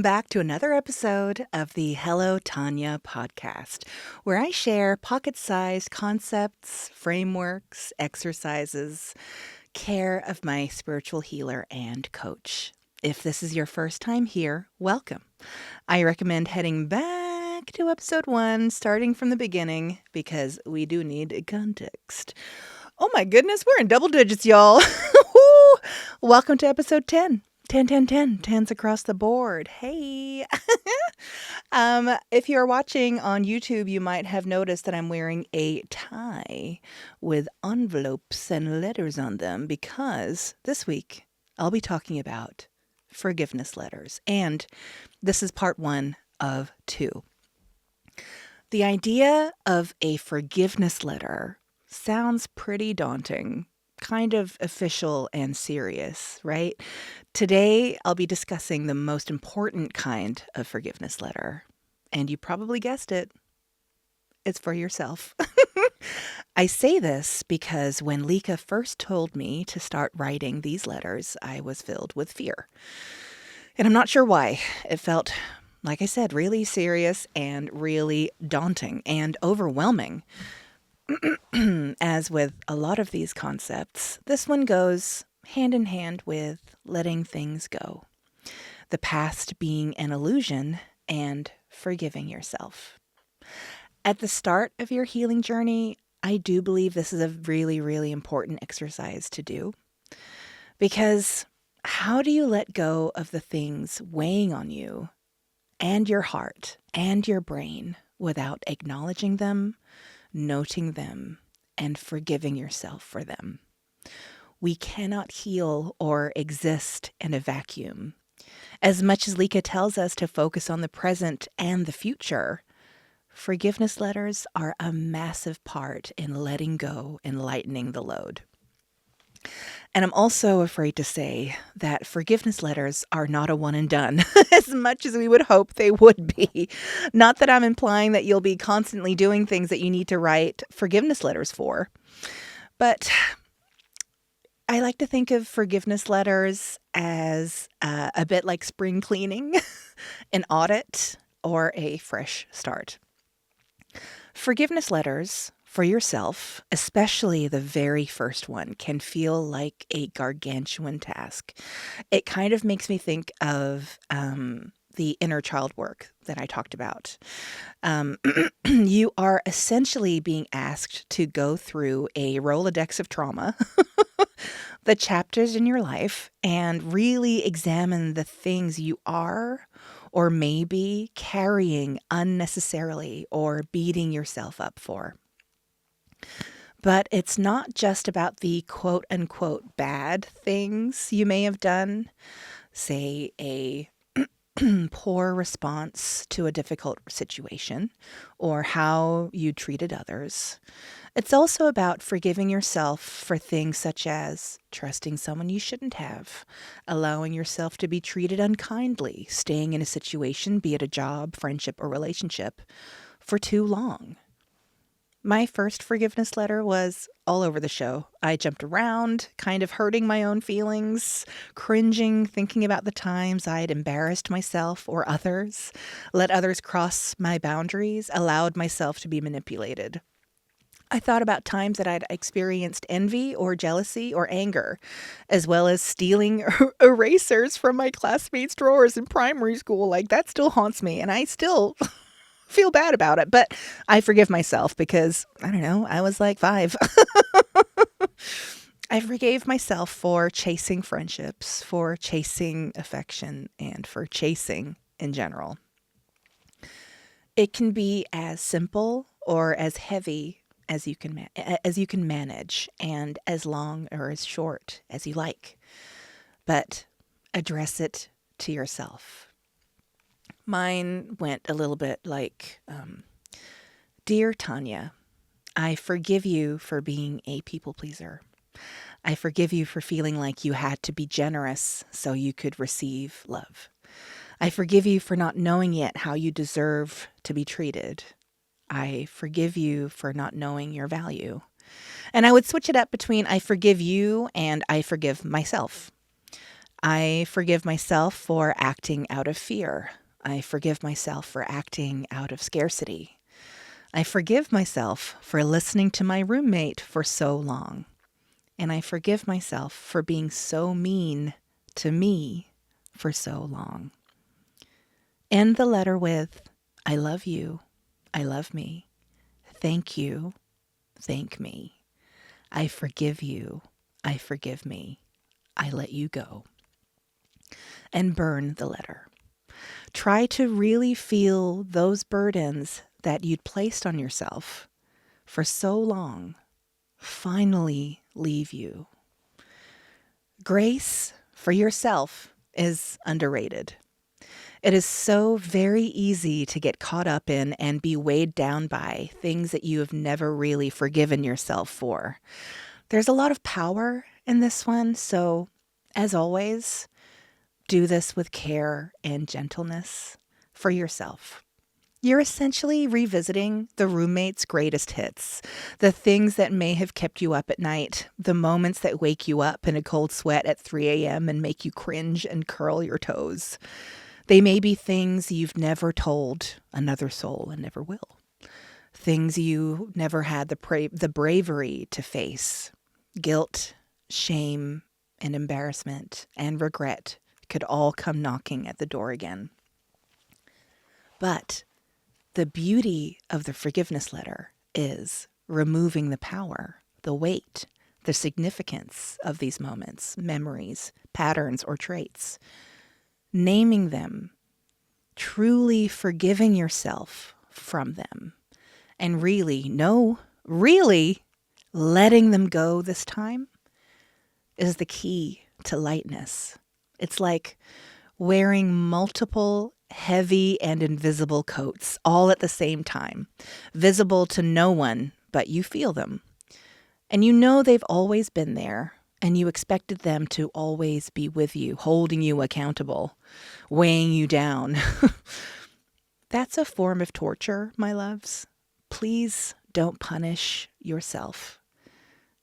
back to another episode of the Hello Tanya Podcast, where I share pocket-sized concepts, frameworks, exercises, care of my spiritual healer and coach. If this is your first time here, welcome. I recommend heading back to episode 1, starting from the beginning, because we do need context. Oh my goodness, we're in double digits, y'all. Welcome to episode 10. 10, 10, 10. 10s across the board. Hey. If you're watching on YouTube, you might have noticed that I'm wearing a tie with envelopes and letters on them because this week I'll be talking about forgiveness letters. And this is part 1 of 2. The idea of a forgiveness letter sounds pretty daunting. Kind of official and serious, right? Today, I'll be discussing the most important kind of forgiveness letter. And you probably guessed it. It's for yourself. I say this because when Lika first told me to start writing these letters, I was filled with fear. And I'm not sure why. It felt, like I said, really serious and really daunting and overwhelming. As with a lot of these concepts, this one goes hand in hand with letting things go, the past being an illusion, and forgiving yourself. At the start of your healing journey, I do believe this is a really, really important exercise to do, because how do you let go of the things weighing on you and your heart and your brain without acknowledging them, noting them, and forgiving yourself for them? We cannot heal or exist in a vacuum. As much as Lika tells us to focus on the present and the future, forgiveness letters are a massive part in letting go and lightening the load. And I'm also afraid to say that forgiveness letters are not a one and done, as much as we would hope they would be. Not that I'm implying that you'll be constantly doing things that you need to write forgiveness letters for. But I like to think of forgiveness letters as a bit like spring cleaning, an audit, or a fresh start. Forgiveness letters for yourself, especially the very first one, can feel like a gargantuan task. It kind of makes me think of the inner child work that I talked about. You are essentially being asked to go through a Rolodex of trauma, the chapters in your life, and really examine the things you are or maybe carrying unnecessarily or beating yourself up for. But it's not just about the quote-unquote bad things you may have done, say a poor response to a difficult situation, or how you treated others. It's also about forgiving yourself for things such as trusting someone you shouldn't have, allowing yourself to be treated unkindly, staying in a situation, be it a job, friendship, or relationship, for too long. My first forgiveness letter was all over the show. I jumped around, kind of hurting my own feelings, cringing, thinking about the times I'd embarrassed myself or others, let others cross my boundaries, allowed myself to be manipulated. I thought about times that I'd experienced envy or jealousy or anger, as well as stealing erasers from my classmates' drawers in primary school. Like, that still haunts me, and I still feel bad about it, but I forgive myself because, I don't know, I was like 5. I forgave myself for chasing friendships, for chasing affection, and for chasing in general. It can be as simple or as heavy as you can manage, and as long or as short as you like, but address it to yourself. Mine went a little bit like, Dear Tanya, I forgive you for being a people pleaser. I forgive you for feeling like you had to be generous so you could receive love. I forgive you for not knowing yet how you deserve to be treated. I forgive you for not knowing your value. And I would switch it up between I forgive you and I forgive myself. I forgive myself for acting out of fear. I forgive myself for acting out of scarcity. I forgive myself for listening to my roommate for so long. And I forgive myself for being so mean to me for so long. End the letter with, I love you. I love me. Thank you. Thank me. I forgive you. I forgive me. I let you go. And burn the letter. Try to really feel those burdens that you'd placed on yourself for so long finally leave you. Grace for yourself is underrated. It is so very easy to get caught up in and be weighed down by things that you have never really forgiven yourself for. There's a lot of power in this one, so as always, do this with care and gentleness for yourself. You're essentially revisiting the roommate's greatest hits, the things that may have kept you up at night, the moments that wake you up in a cold sweat at 3 a.m. and make you cringe and curl your toes. They may be things you've never told another soul and never will. Things you never had the bravery to face. Guilt, shame, and embarrassment and regret could all come knocking at the door again. But the beauty of the forgiveness letter is removing the power, the weight, the significance of these moments, memories, patterns, or traits. Naming them, truly forgiving yourself from them, and really letting them go this time is the key to lightness. It's like wearing multiple heavy and invisible coats all at the same time, visible to no one, but you feel them. And you know they've always been there, and you expected them to always be with you, holding you accountable, weighing you down. That's a form of torture, my loves. Please don't punish yourself,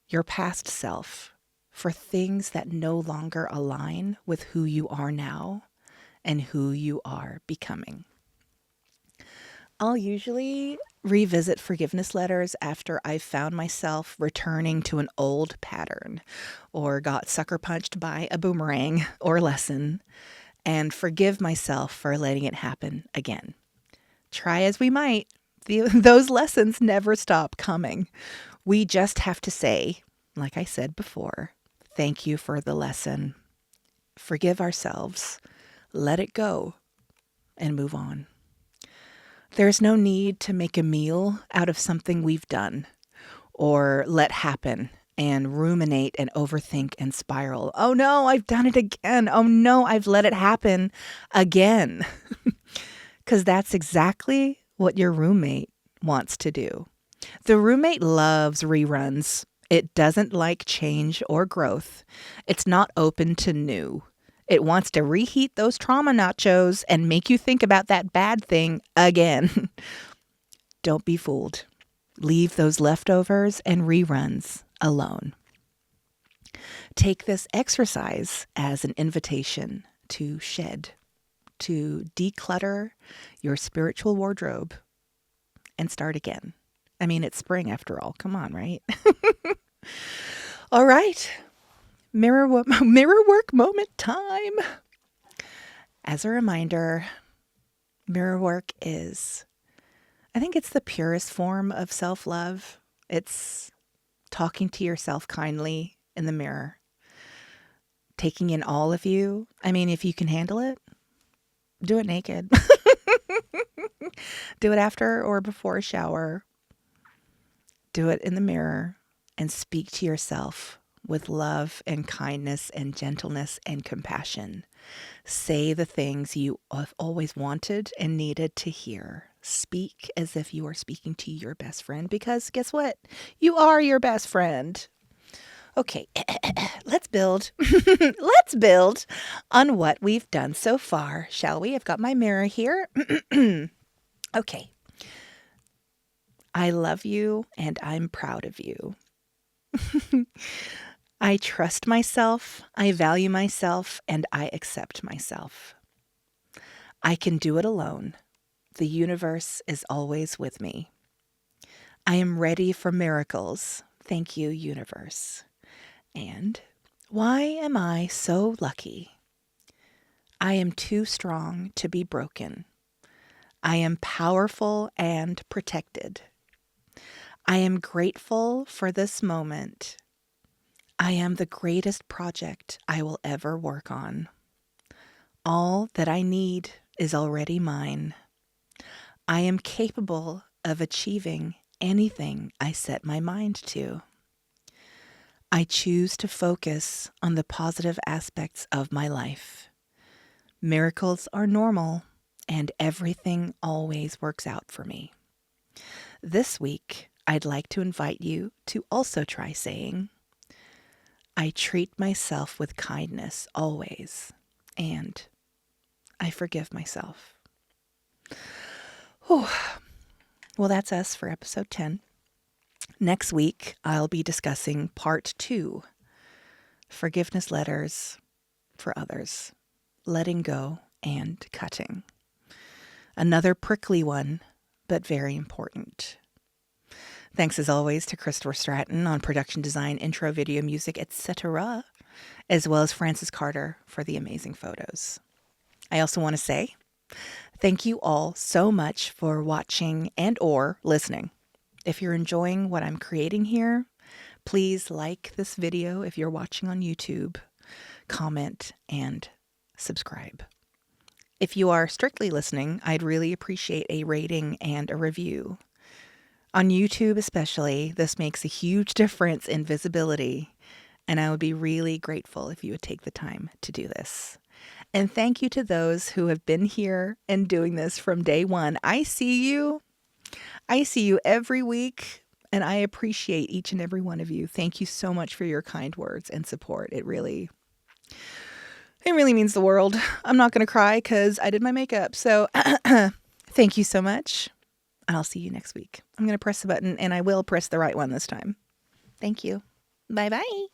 your past self, for things that no longer align with who you are now and who you are becoming. I'll usually revisit forgiveness letters after I've found myself returning to an old pattern or got sucker punched by a boomerang or lesson, and forgive myself for letting it happen again. Try as we might, those lessons never stop coming. We just have to say, like I said before, thank you for the lesson. Forgive ourselves, let it go, and move on. There's no need to make a meal out of something we've done or let happen and ruminate and overthink and spiral. Oh no, I've done it again. Oh no, I've let it happen again. Because that's exactly what your roommate wants to do. The roommate loves reruns. It doesn't like change or growth. It's not open to new. It wants to reheat those trauma nachos and make you think about that bad thing again. Don't be fooled. Leave those leftovers and reruns alone. Take this exercise as an invitation to shed, to declutter your spiritual wardrobe and start again. I mean, it's spring after all. Come on, right? All right. Mirror work moment time. As a reminder, mirror work is, I think it's the purest form of self-love. It's talking to yourself kindly in the mirror, taking in all of you. I mean, if you can handle it, do it naked. Do it after or before a shower. Do it in the mirror and speak to yourself with love and kindness and gentleness and compassion. Say the things you have always wanted and needed to hear. Speak as if you are speaking to your best friend, because guess what? You are your best friend. Okay, let's build. Let's build on what we've done so far, shall we? I've got my mirror here. Okay. I love you and I'm proud of you. I trust myself, I value myself, and I accept myself. I can do it alone. The universe is always with me. I am ready for miracles. Thank you, universe. And why am I so lucky? I am too strong to be broken. I am powerful and protected. I am grateful for this moment. I am the greatest project I will ever work on. All that I need is already mine. I am capable of achieving anything I set my mind to. I choose to focus on the positive aspects of my life. Miracles are normal, and everything always works out for me. This week, I'd like to invite you to also try saying, I treat myself with kindness always, and I forgive myself. Whew. Well, that's us for episode 10. Next week, I'll be discussing part 2, forgiveness letters for others, letting go and cutting. Another prickly one, but very important. Thanks as always to Christopher Stratton on production design, intro, video, music, etc., as well as Francis Carter for the amazing photos. I also want to say thank you all so much for watching and or listening. If you're enjoying what I'm creating here, please like this video if you're watching on YouTube, comment, and subscribe. If you are strictly listening, I'd really appreciate a rating and a review. On YouTube especially, this makes a huge difference in visibility, and I would be really grateful if you would take the time to do this. And thank you to those who have been here and doing this from day one. I see you every week, and I appreciate each and every one of you. Thank you so much for your kind words and support. It really means the world. I'm not going to cry because I did my makeup. So thank you so much. And I'll see you next week. I'm going to press the button, and I will press the right one this time. Thank you. Bye-bye.